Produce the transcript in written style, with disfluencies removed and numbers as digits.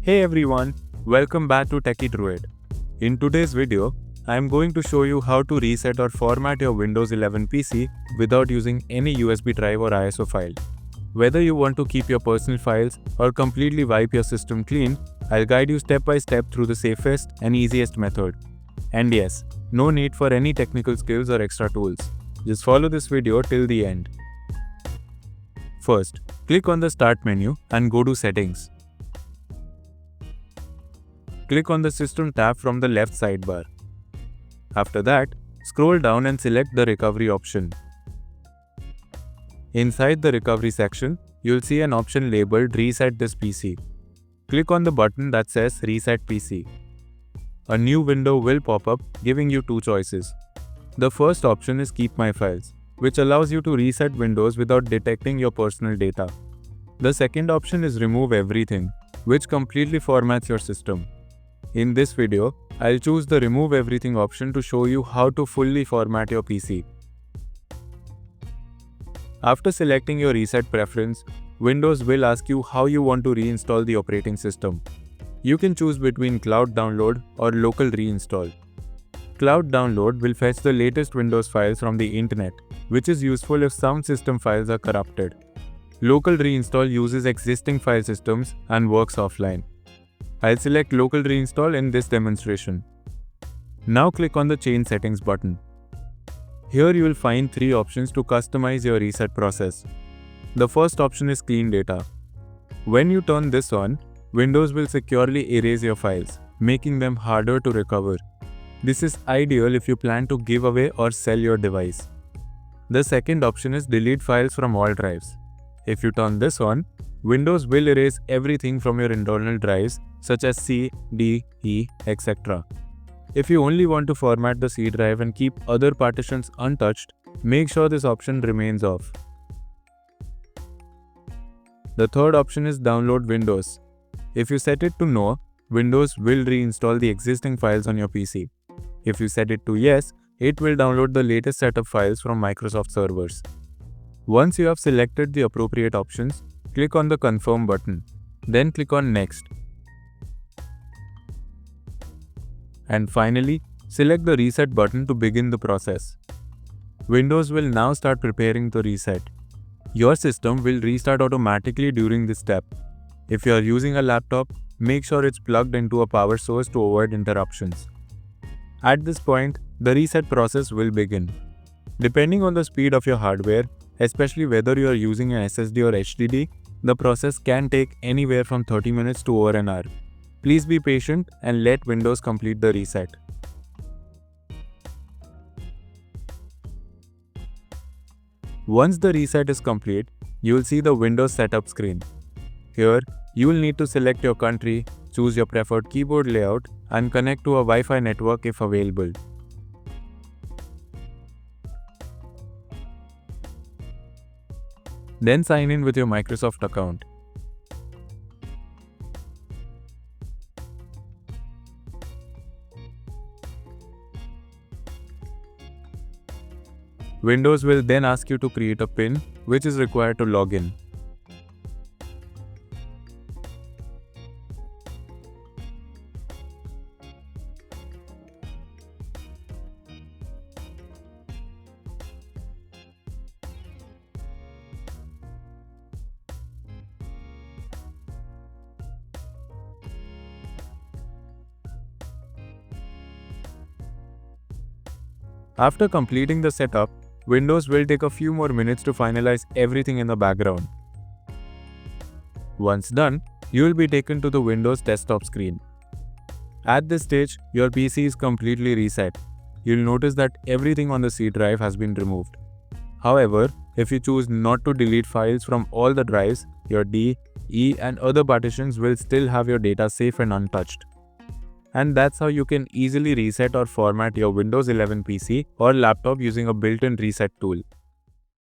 Hey everyone, welcome back to Techie Druid. In today's video, I am going to show you how to reset or format your Windows 11 PC without using any USB drive or ISO file. Whether you want to keep your personal files or completely wipe your system clean, I'll guide you step by step through the safest and easiest method. And yes, no need for any technical skills or extra tools. Just follow this video till the end. First, click on the Start menu and go to Settings. Click on the System tab from the left sidebar. After that, scroll down and select the Recovery option. Inside the Recovery section, you'll see an option labeled Reset this PC. Click on the button that says Reset PC. A new window will pop up, giving you two choices. The first option is Keep My Files, which allows you to reset Windows without detecting your personal data. The second option is Remove Everything, which completely formats your system. In this video, I'll choose the Remove Everything option to show you how to fully format your PC. After selecting your reset preference, Windows will ask you how you want to reinstall the operating system. You can choose between Cloud Download or Local Reinstall. Cloud Download will fetch the latest Windows files from the internet, which is useful if some system files are corrupted. Local Reinstall uses existing file systems and works offline. I'll select Local Reinstall in this demonstration. Now click on the Change Settings button. Here you will find three options to customize your reset process. The first option is Clean Data. When you turn this on, Windows will securely erase your files, making them harder to recover. This is ideal if you plan to give away or sell your device. The second option is Delete Files from all drives. If you turn this on, Windows will erase everything from your internal drives such as C, D, E, etc. If you only want to format the C drive and keep other partitions untouched, make sure this option remains off. The third option is Download Windows. If you set it to No, Windows will reinstall the existing files on your PC. If you set it to Yes, it will download the latest set of files from Microsoft servers. Once you have selected the appropriate options, click on the Confirm button. Then click on Next. And finally, select the Reset button to begin the process. Windows will now start preparing the reset. Your system will restart automatically during this step. If you are using a laptop, make sure it's plugged into a power source to avoid interruptions. At this point, the reset process will begin. Depending on the speed of your hardware, especially whether you are using an SSD or HDD, the process can take anywhere from 30 minutes to over an hour. Please be patient and let Windows complete the reset. Once the reset is complete, you will see the Windows setup screen. Here, you will need to select your country, choose your preferred keyboard layout, and connect to a Wi-Fi network if available. Then sign in with your Microsoft account. Windows will then ask you to create a PIN, which is required to log in. After completing the setup, Windows will take a few more minutes to finalize everything in the background. Once done, you will be taken to the Windows desktop screen. At this stage, your PC is completely reset. You'll notice that everything on the C drive has been removed. However, if you choose not to delete files from all the drives, your D, E and other partitions will still have your data safe and untouched. And that's how you can easily reset or format your Windows 11 PC or laptop using a built-in reset tool.